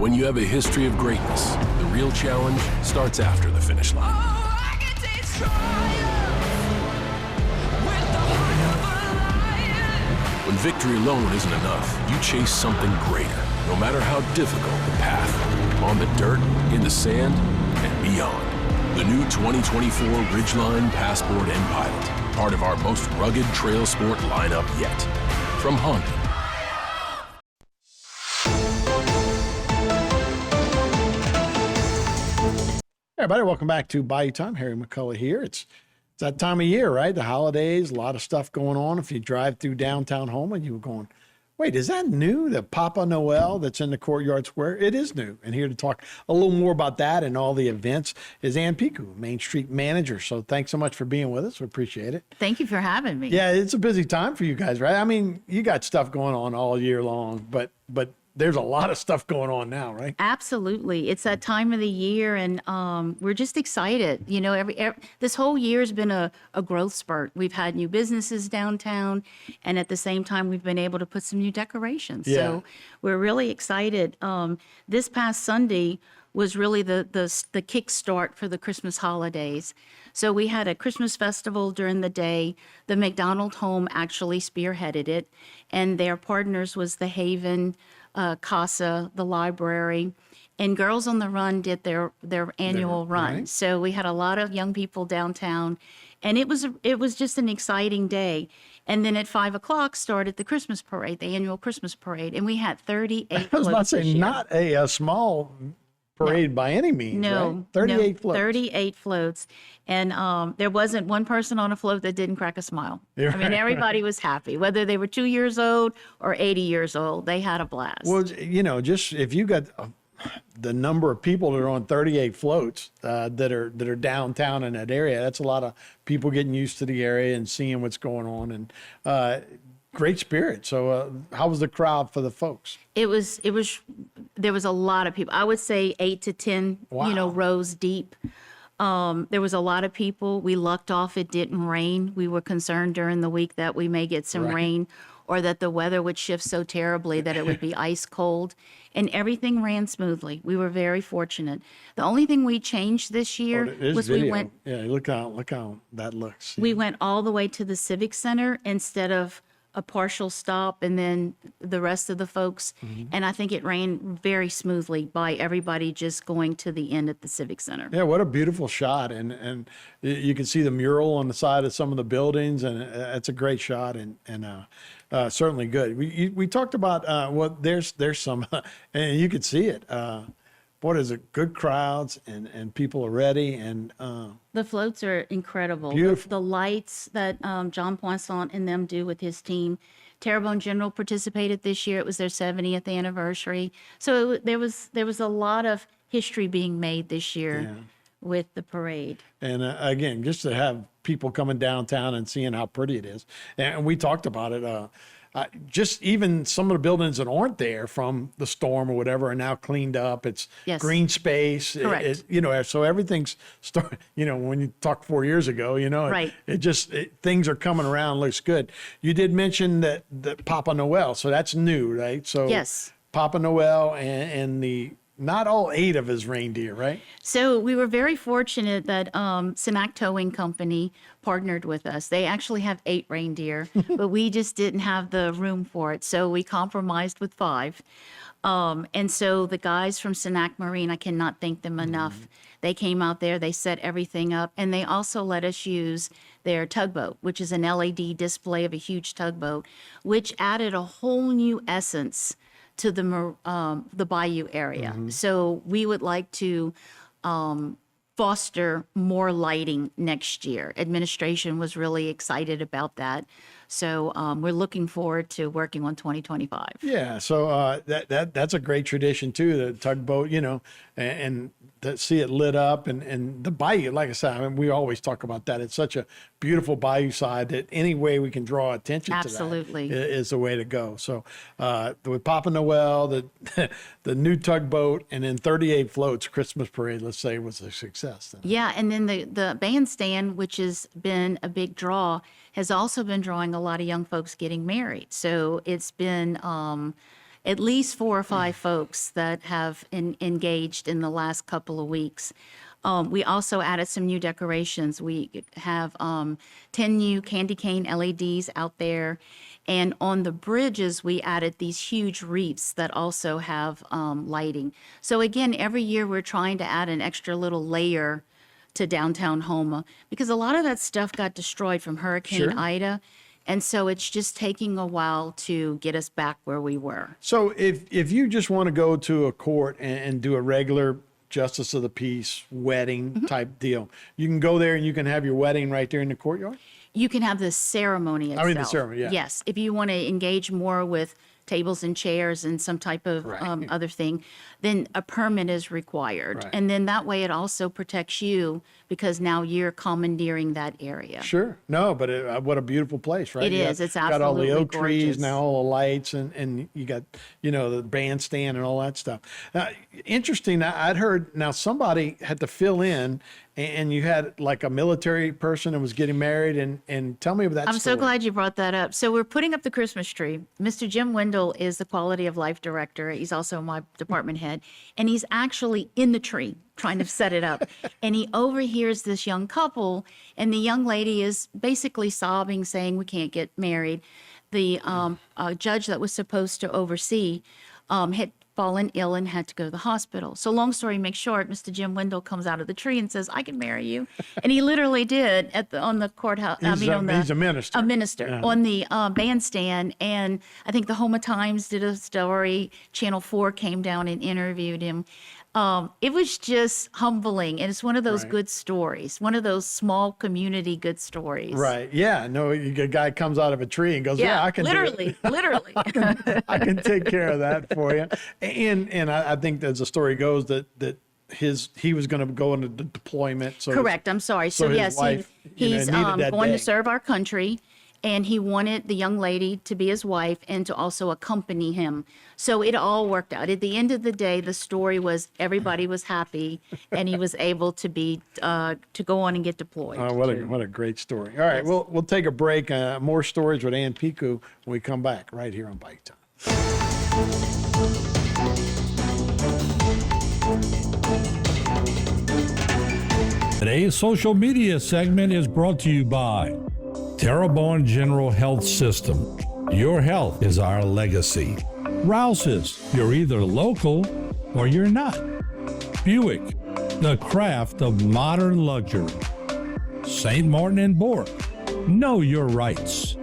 when you have a history of greatness, the real challenge starts after the finish line. I can taste triumph with the heart of a lion. When victory alone isn't enough, you chase something greater, no matter how difficult the path, on the dirt, in the sand, and beyond. The new 2024 Ridgeline Passport and Pilot, part of our most rugged trail sport lineup yet. From Honda. Hey everybody, welcome back to Bayou Time. Harry McCullough here. It's that time of year, right? The holidays, a lot of stuff going on. If you drive through downtown Houma, you were going, wait, is that new? The Papa Noel that's in the Courtyard Square? It is new. And here to talk a little more about that and all the events is Ann Piku, Main Street Manager. So thanks so much for being with us. We appreciate it. Thank you for having me. Yeah, it's a busy time for you guys, right? I mean, you got stuff going on all year long, but there's a lot of stuff going on now, right? Absolutely. It's that time of the year, and we're just excited. You know, this whole year has been a growth spurt. We've had new businesses downtown, and at the same time, we've been able to put some new decorations. Yeah. So we're really excited. This past Sunday was really the kickstart for the Christmas holidays. So we had a Christmas festival during the day. The McDonald Home actually spearheaded it, and their partners was the Haven, CASA, the library, and Girls on the Run did their annual run. Right. So we had a lot of young people downtown, and it was just an exciting day. And then at 5 o'clock started the Christmas parade, the annual Christmas parade, and we had 38 I was about to floats say, this year. not a small parade by any means, No, right? 38 no, floats. 38 floats. And there wasn't one person on a float that didn't crack a smile. Yeah, I mean, everybody was happy, whether they were 2 years old or 80 years old, they had a blast. Well, you know, just if you got the number of people that are on 38 floats that are downtown in that area, that's a lot of people getting used to the area and seeing what's going on, and great spirit. So how was the crowd for the folks? There was a lot of people. I would say 8 to 10, Wow. rows deep. There was a lot of people. We lucked off it didn't rain. We were concerned during the week that we may get some Right. rain or that the weather would shift so terribly that it would be ice cold. And everything ran smoothly. We were very fortunate. The only thing we changed this year There's was video. we went look how that looks. we went all the way to the Civic Center instead of a partial stop and then the rest of the folks. And I think it ran very smoothly by everybody just going to the end at the Civic Center. Yeah, what a beautiful shot, and you can see the mural on the side of some of the buildings, and it's a great shot, and certainly good. We talked about there's some, and you could see it. What is it? Good crowds, and people are ready, and The floats are incredible. Beautiful. The lights that John Poisson and them do with his team. Terrebonne General participated this year. It was their 70th anniversary. So there was a lot of history being made this year with the parade. And again, just to have people coming downtown and seeing how pretty it is. And we talked about it. Just even some of the buildings that aren't there from the storm or whatever are now cleaned up. It's Yes. green space. Correct. So everything's when you talked 4 years ago, Right. things are coming around, looks good. You did mention that Papa Noel, so that's new, right? So Yes. Papa Noel and the not all 8 of his reindeer, right? So we were very fortunate that Cenac Towing Company partnered with us. They actually have 8 reindeer, but we just didn't have the room for it. So we compromised with 5. And so the guys from Cenac Marine, I cannot thank them enough. They came out there, they set everything up, and they also let us use their tugboat, which is an LED display of a huge tugboat, which added a whole new essence to the Bayou area. So we would like to foster more lighting next year. Administration was really excited about that. So we're looking forward to working on 2025. Yeah, so that's a great tradition too, the tugboat, and to see it lit up, and the bayou, like I said, I mean, we always talk about that. It's such a beautiful bayou side that any way we can draw attention Absolutely. to that is the way to go. So with Papa Noel, the new tugboat, and then 38 floats, Christmas parade, let's say, was a success. Yeah, and then the bandstand, which has been a big draw, has also been drawing a lot of young folks getting married. So it's been at least 4 or 5 folks that have engaged in the last couple of weeks. We also added some new decorations. We have 10 new candy cane LEDs out there. And on the bridges, we added these huge wreaths that also have lighting. So again, every year we're trying to add an extra little layer to downtown Houma because a lot of that stuff got destroyed from Hurricane Sure. Ida. And so it's just taking a while to get us back where we were. So if you just want to go to a court and do a regular justice of the peace wedding type deal, you can go there and you can have your wedding right there in the courtyard? You can have the ceremony itself. I mean, the ceremony, yeah. Yes, if you want to engage more with tables and chairs and some type of Right. other thing, then a permit is required. Right. And then that way it also protects you because now you're commandeering that area. Sure. No, but what a beautiful place, right? It You is. It's got all the absolutely oak trees, gorgeous. now all the lights, and you got, the bandstand and all that stuff. Interesting. I'd heard now somebody had to fill in and you had like a military person that was getting married and tell me about that I'm story. so glad you brought that up. So we're putting up the Christmas tree. Mr. Jim Wendell is the quality of life director. He's also my department head, and he's actually in the tree trying to set it up. And he overhears this young couple, and the young lady is basically sobbing, saying, "We can't get married." The judge that was supposed to oversee had fallen ill and had to go to the hospital. So long story make short, Mr. Jim Wendell comes out of the tree and says, "I can marry you." And he literally did on the courthouse. He's a minister. A minister Yeah. on the bandstand. And I think the Houma Times did a story. Channel 4 came down and interviewed him. It was just humbling. And it's one of those Right. good stories, one of those small community good stories. Right. Yeah. No, a guy comes out of a tree and goes, yeah, I can do it. literally. I can take care of that for you. And I think as the story goes that he was going to go into deployment. So Correct. I'm sorry. So, his yes, wife, he's needed that going day. to serve our country, and he wanted the young lady to be his wife and to also accompany him. So it all worked out. At the end of the day, the story was everybody was happy, and he was able to be to go on and get deployed. Oh, what a great story. All right, Yes. we'll take a break. More stories with Ann Piku when we come back right here on Bayou Time. Today's social media segment is brought to you by Terrebonne General Health System. Your health is our legacy. Rouse's, you're either local or you're not. Buick, the craft of modern luxury. St. Martin and Bork, know your rights.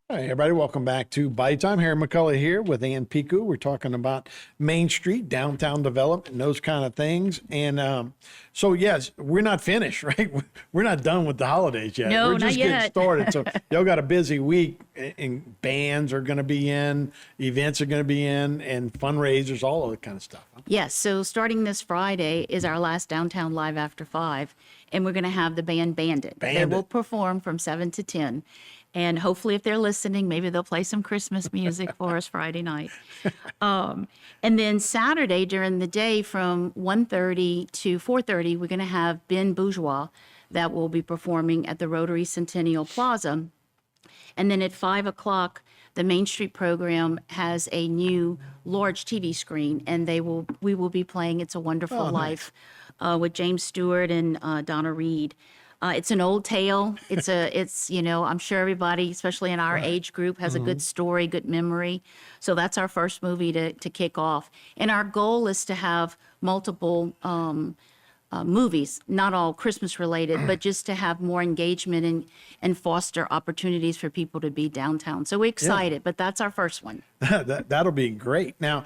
Hey, everybody, welcome back to Bayou Time. Harry McCullough here with Ann Piku. We're talking about Main Street, downtown development, and those kind of things. And so, yes, we're not finished, right? We're not done with the holidays yet. No, we're just not getting yet. started. So y'all got a busy week, and bands are going to be in, events are going to be in, and fundraisers, all of that kind of stuff. Yes, so starting this Friday is our last Downtown Live After 5, and we're going to have the band Bandit. They Bandit. will perform from 7 to 10. And hopefully, if they're listening, maybe they'll play some Christmas music for us Friday night. And then Saturday during the day from 1:30 to 4:30, we're going to have Ben Bourgeois that will be performing at the Rotary Centennial Plaza. And then at 5 o'clock, the Main Street program has a new large TV screen, and we will be playing "It's a Wonderful Life" with James Stewart and Donna Reed. It's an old tale. It's I'm sure everybody, especially in our age group, has a good story, good memory. So that's our first movie to kick off. And our goal is to have multiple movies, not all Christmas related, but just to have more engagement and foster opportunities for people to be downtown. So we're excited, but that's our first one. That'll be great. Now,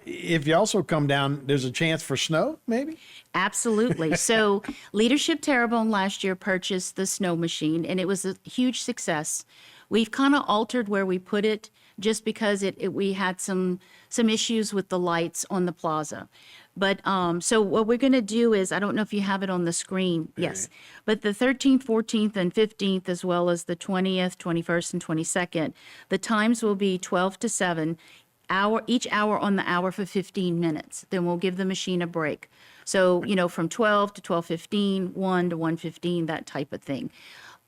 if you also come down, there's a chance for snow, maybe? Absolutely. So Leadership Terrebonne last year purchased the snow machine, and it was a huge success. We've kind of altered where we put it just because we had some issues with the lights on the plaza. But so what we're going to do is, I don't know if you have it on the screen. Yes. But the 13th, 14th, and 15th, as well as the 20th, 21st, and 22nd, the times will be 12 to 7. each hour on the hour for 15 minutes. Then we'll give the machine a break. So, from 12 to 12:15, 1 to 1:15, that type of thing.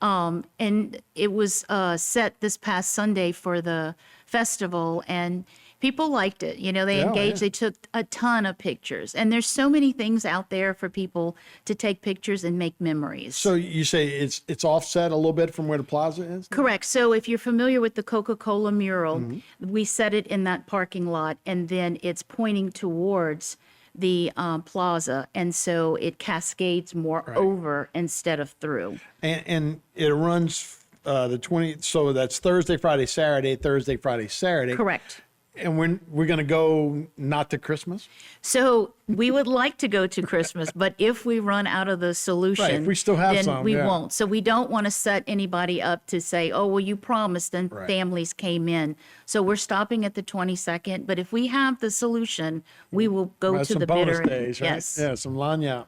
And it was set this past Sunday for the festival, and people liked it. They engaged. They took a ton of pictures, and there's so many things out there for people to take pictures and make memories. So you say it's offset a little bit from where the plaza is? Correct. So if you're familiar with the Coca-Cola mural, we set it in that parking lot, and then it's pointing towards the plaza, and so it cascades more over instead of through. And it runs the 20th, so that's Thursday, Friday, Saturday, Thursday, Friday, Saturday. Correct. And we're going to go not to Christmas? So we would like to go to Christmas, but if we run out of the solution, Right, if we still have then some, we yeah. won't. So we don't want to set anybody up to say, oh, well, you promised, and Right. families came in. So we're stopping at the 22nd, but if we have the solution, we will go to Some the bonus bitter. days, right? Yes. Yeah, some lagniappe.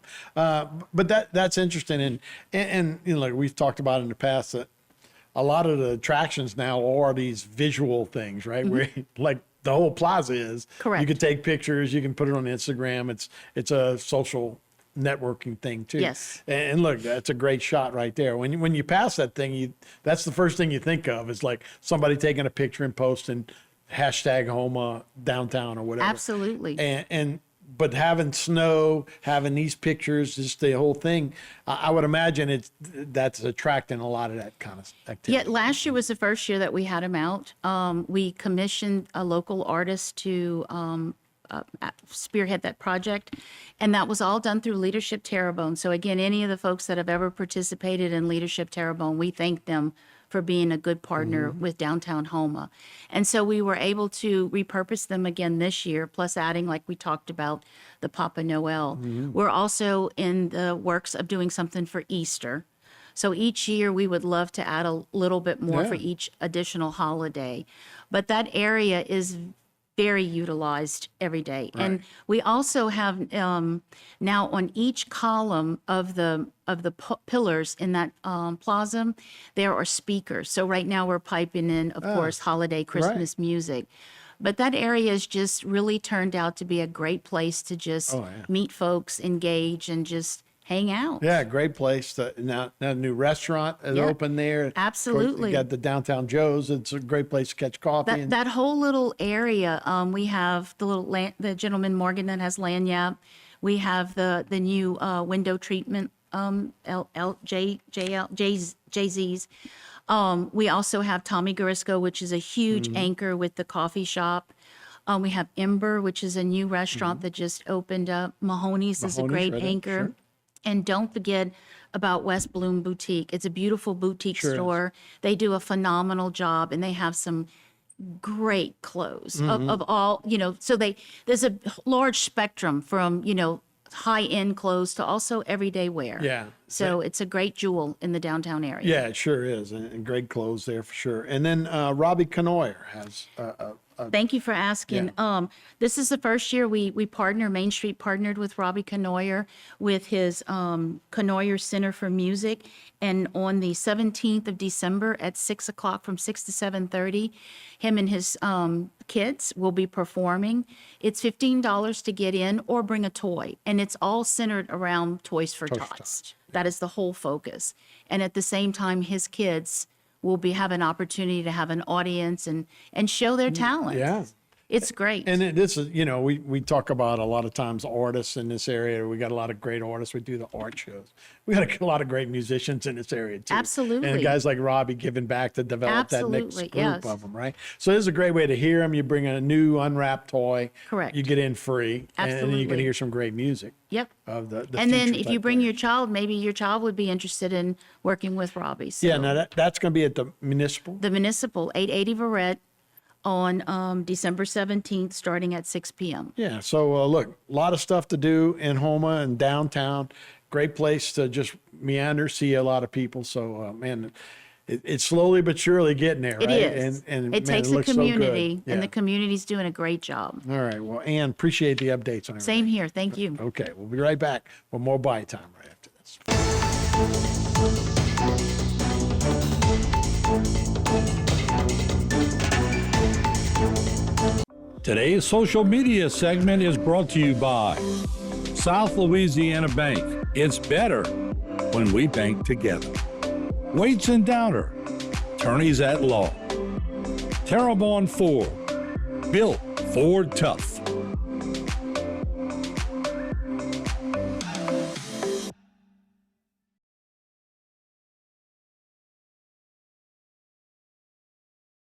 But that's interesting. And like we've talked about in the past, that a lot of the attractions now are these visual things, right? Where like the whole plaza is. Correct. You can take pictures, you can put it on Instagram. It's a social networking thing too. Yes. And look, that's a great shot right there. When you pass that thing, that's the first thing you think of is like somebody taking a picture and posting hashtag Houma downtown or whatever. Absolutely. But having snow, having these pictures, just the whole thing, I would imagine that's attracting a lot of that kind of activity. Yeah, last year was the first year that we had them out. We commissioned a local artist to spearhead that project, and that was all done through Leadership Terrebonne. So again, any of the folks that have ever participated in Leadership Terrebonne, we thank them for being a good partner with Downtown Houma. And so we were able to repurpose them again this year, plus adding, like we talked about, the Papa Noel. We're also in the works of doing something for Easter. So each year we would love to add a little bit more for Yeah. each additional holiday. But that area is very utilized every day. And we also have now on each column of the pillars in that plaza, there are speakers. So right now we're piping in, of course, holiday Christmas music. But that area has just really turned out to be a great place to just meet folks, engage, and just hang out. Yeah, great place. Now a new restaurant is Yeah, open there. Of course, absolutely. you got the Downtown Joe's. It's a great place to catch coffee. That whole little area, we have the gentleman Morgan that has lanyap. We have the new window treatment, JZ's. We also have Tommy Garisco, which is a huge anchor with the coffee shop. We have Ember, which is a new restaurant that just opened up. Mahoney's is a Mahoney's, great right there, anchor. sure. And don't forget about West Bloom Boutique. It's a beautiful boutique Sure is. store. They do a phenomenal job, and they have some great clothes of all, so there's a large spectrum from, high-end clothes to also everyday wear. Yeah. So it's a great jewel in the downtown area. Yeah, it sure is. And great clothes there for sure. And then Robbie Canoyer has Thank you for asking. This is the first year we Main Street partnered with Robbie Canoyer with his Canoyer Center for Music. And on the 17th of December at 6 o'clock from 6 to 7:30, him and his kids will be performing. It's $15 to get in or bring a toy. And it's all centered around Toys for Tots. That is the whole focus. And at the same time, his kids will have an opportunity to have an audience and show their talent. Yeah. It's great. And this is, we talk about a lot of times artists in this area. We got a lot of great artists. We do the art shows. We got a lot of great musicians in this area too. Absolutely. And guys like Robbie giving back to develop that next Absolutely, group yes. of them, right? So this is a great way to hear them. You bring a new unwrapped toy. Correct. You get in free. And then you can Absolutely. hear some great music. Yep. Of the And then future if type you bring players. your child, maybe your child would be interested in working with Robbie. So Yeah, now that's going to be at the municipal. the Municipal, 880 Verrett, on December 17th, starting at 6 p.m. Yeah. So look, a lot of stuff to do in Houma and downtown. Great place to just meander, see a lot of people. So man, it's slowly but surely getting there, It right? is. And It man, takes a looks so good. community, Yeah. and the community's doing a great job. All right. Well, Ann, appreciate the updates on everything. Same here. Thank you. Okay. We'll be right back with more Bayou Time right after this. Today's social media segment is brought to you by South Louisiana Bank. It's better when we bank together. Waits and Downer, attorneys at law. Terrebonne Ford, built Ford tough.